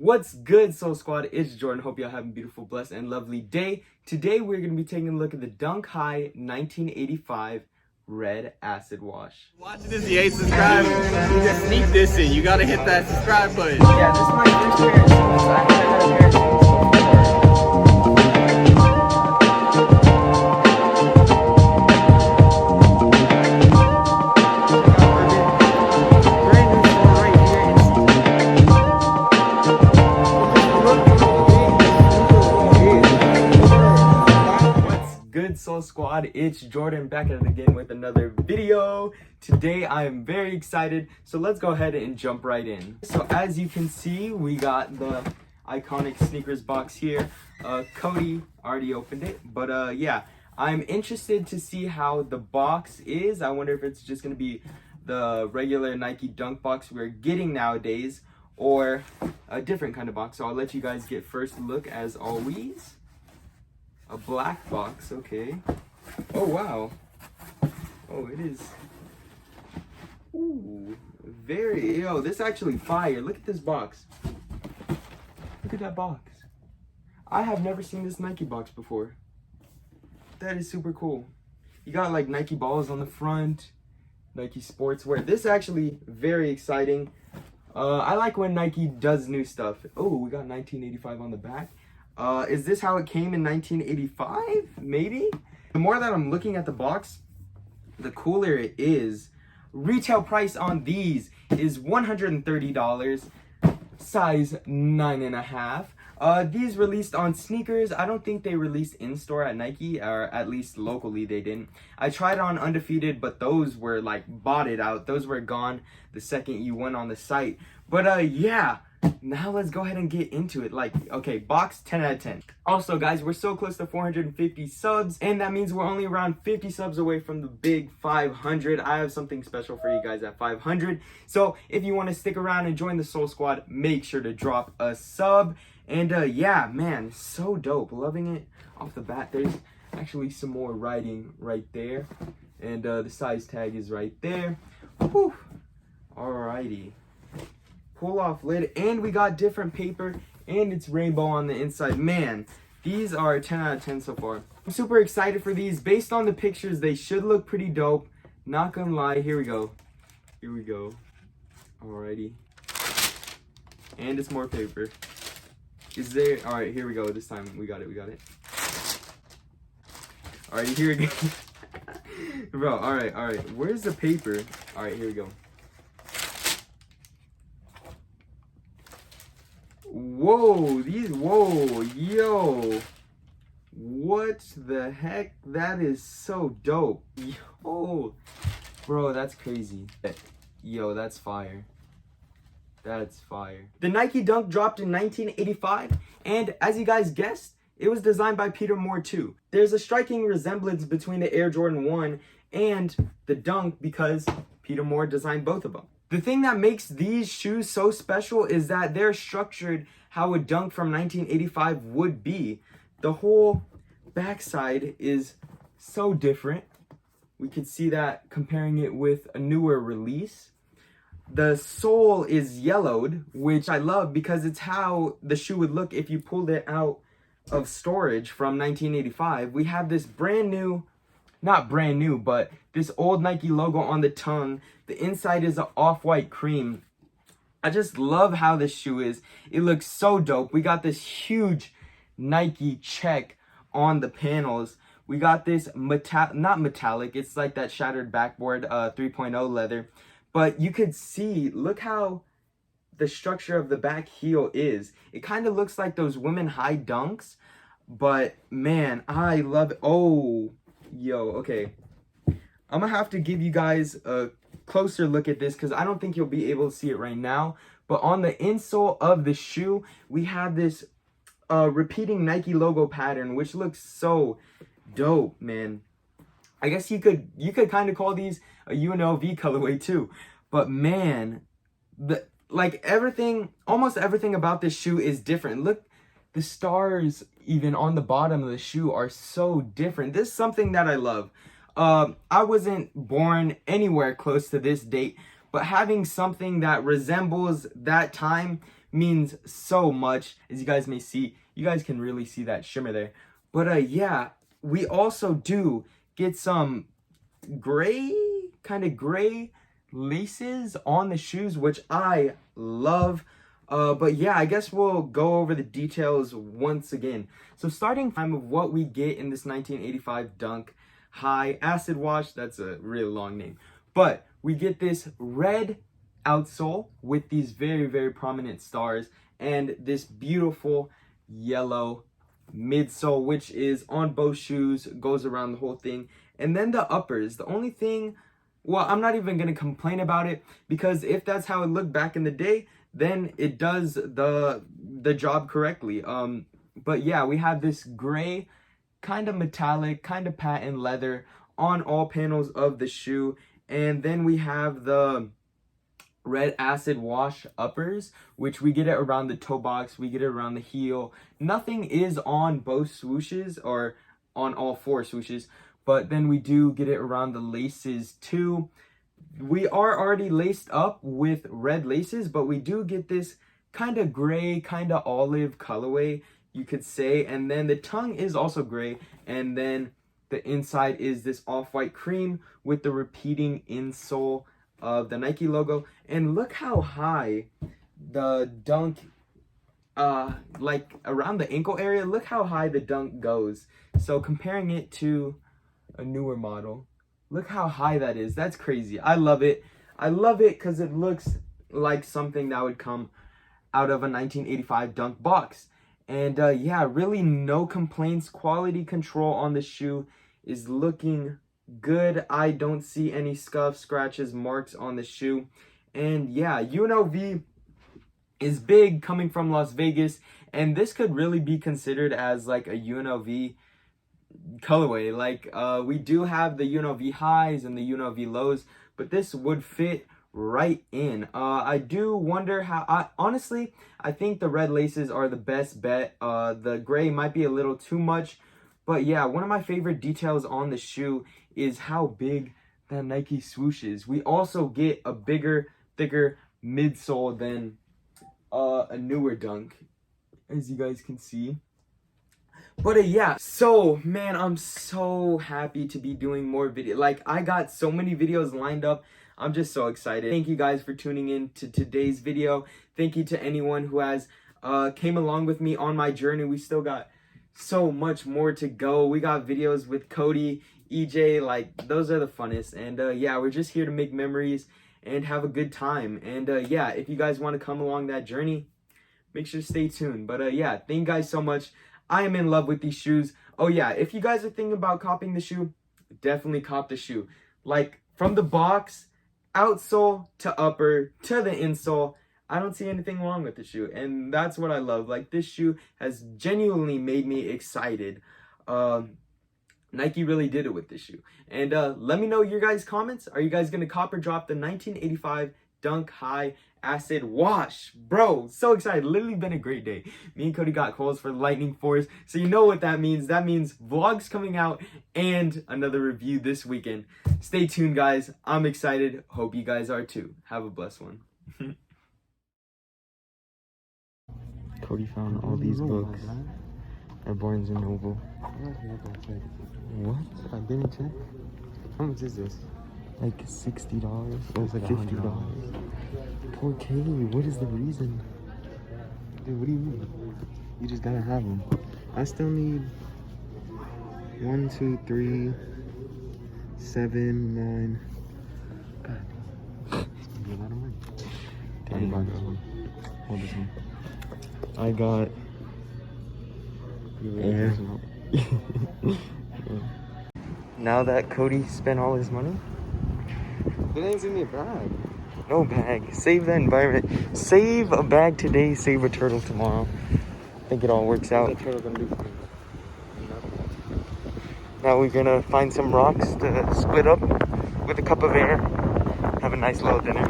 What's good, Soul Squad? It's Jordan. Hope y'all having a beautiful, blessed, and lovely day. Today, we're going to be taking a look at the Dunk High 1985 Red Acid Wash. Watching this, you ain't subscribed, you just sneak this in. You gotta hit that subscribe button. Yeah, this is my first pair of shoes. I haven't had a pair of shoes before. Good Soul Squad, it's Jordan back at it again with another video. Today I am very excited, so let's go ahead and jump right in. So as you can see, we got the iconic sneakers box here. Cody already opened it, but yeah, I'm interested to see how the box is. I wonder if it's just gonna be the regular Nike Dunk box we're getting nowadays, or a different kind of box. So I'll let you guys get first look as always. A black box, okay. Oh, wow. Oh, it is. Ooh, very, yo, this is actually fire. Look at this box. Look at that box. I have never seen this Nike box before. That is super cool. You got like Nike balls on the front, Nike sportswear. This is actually very exciting. I like when Nike does new stuff. Oh, we got 1985 on the back. Is this how it came in 1985? Maybe? The more that I'm looking at the box, the cooler it is. Retail price on these is $130, size 9.5. These released on sneakers. I don't think they released in-store at Nike, or at least locally they didn't. I tried on Undefeated, but those were like botted out. Those were gone the second you went on the site. But yeah. Now let's go ahead and get into it. Like, okay, box 10 out of 10. Also, guys, we're so close to 450 subs, and that means we're only around 50 subs away from the big 500. I have something special for you guys at 500. So if you want to stick around and join the Soul Squad, make sure to drop a sub. And yeah, man, so dope. Loving it off the bat. There's actually some more writing right there, and the size tag is right there. Whew. Alrighty. Pull off lid, and we got different paper, and it's rainbow on the inside. Man, these are 10 out of 10 so far. I'm super excited for these. Based on the pictures, they should look pretty dope. Not gonna lie. Here we go. Here we go. Alrighty. And it's more paper. Is there? Alright, here we go. This time we got it. We got it. Alrighty, here we go. Bro, alright. Where's the paper? Alright, here we go. Whoa, yo, what the heck? That is so dope. Yo, bro, that's crazy. Yo, that's fire. That's fire. The Nike Dunk dropped in 1985, and as you guys guessed, it was designed by Peter Moore too. There's a striking resemblance between the Air Jordan 1 and the Dunk because Peter Moore designed both of them. The thing that makes these shoes so special is that they're structured how a Dunk from 1985 would be. The whole backside is so different. We could see that comparing it with a newer release. The sole is yellowed, which I love because it's how the shoe would look if you pulled it out of storage from 1985. We have this brand new, not brand new, but this old Nike logo on the tongue. The inside is an off-white cream. I just love how this shoe is. It looks so dope. We got this huge Nike check on the panels. We got this not metallic. It's like that shattered backboard 3.0 leather. But you could see, look how the structure of the back heel is. It kind of looks like those women high dunks. But man, I love it. Oh, yo, okay. I'm gonna have to give you guys a closer look at this because I don't think you'll be able to see it right now. But on the insole of the shoe, we have this repeating Nike logo pattern, which looks so dope, man. I guess you could kind of call these a UNLV colorway too. But man, almost everything about this shoe is different. Look, the stars even on the bottom of the shoe are so different. This is something that I love. I wasn't born anywhere close to this date, but having something that resembles that time means so much. As you guys may see, you guys can really see that shimmer there. But yeah, we also do get some kind of gray laces on the shoes, which I love. But yeah, I guess we'll go over the details once again. So starting time of what we get in this 1985 Dunk High Acid Wash, that's a really long name. But we get this red outsole with these very, very prominent stars and this beautiful yellow midsole, which is on both shoes, goes around the whole thing. And then the uppers, the only thing, well, I'm not even going to complain about it, because if that's how it looked back in the day, then it does the job correctly. But yeah, we have this gray, kind of metallic, kind of patent leather on all panels of the shoe. And then we have the red acid wash uppers, which we get it around the toe box, we get it around the heel. Nothing is on both swooshes or on all four swooshes, but then we do get it around the laces too. We are already laced up with red laces, but we do get this kind of gray, kind of olive colorway, you could say. And then the tongue is also gray, and then the inside is this off-white cream with the repeating insole of the Nike logo. And look how high the Dunk, like around the ankle area, look how high the Dunk goes. So comparing it to a newer model, look how high that is. That's crazy. I love it. I love it because it looks like something that would come out of a 1985 Dunk box. And yeah, really no complaints. Quality control on the shoe is looking good. I don't see any scuffs, scratches, marks on the shoe. And yeah, UNLV is big, coming from Las Vegas, and this could really be considered as like a UNLV colorway. Like we do have the UNLV highs and the UNLV lows, but this would fit right in. I do wonder how, honestly, I think the red laces are the best bet. The gray might be a little too much, but yeah, one of my favorite details on the shoe is how big that Nike swoosh is. We also get a bigger, thicker midsole than a newer Dunk, as you guys can see. But yeah, so man, I'm so happy to be doing more video. Like, I got so many videos lined up. I'm just so excited. Thank you guys for tuning in to today's video. Thank you to anyone who has came along with me on my journey. We still got so much more to go. We got videos with Cody, EJ, like those are the funnest. And yeah, we're just here to make memories and have a good time. And yeah, if you guys want to come along that journey, make sure to stay tuned. But yeah, thank you guys so much. I am in love with these shoes. Oh yeah, if you guys are thinking about copying the shoe, definitely cop the shoe. Like, from the box, outsole to upper to the insole, I don't see anything wrong with the shoe. And that's what I love. Like, this shoe has genuinely made me excited. Nike really did it with this shoe. And let me know your guys' comments. Are you guys going to cop or drop the 1985 Dunk High Acid Wash? Bro, so excited. Literally been a great day. Me and Cody got calls for the Lightning Force, so you know what that means. That means vlogs coming out and another review this weekend. Stay tuned, guys. I'm excited. Hope you guys are too. Have a blessed one. Cody found all these books at Barnes & Noble. What? I didn't check. How much is this? Like $60? Or is it $50? Poor Katie, what is the reason? Dude, what do you mean? You just gotta have them. I still need 1, 2, 3, 7, 9. God, it's gonna be a lot of money. Dang, hold this one. I got. Yeah. Now that Cody spent all his money, It ain't in your bag. no bag. Save the environment. Save a bag today, save a turtle tomorrow. I think it all works out. What's that turtle gonna do for me? Now we're gonna find some rocks to split up with a cup of air. Have a nice little dinner.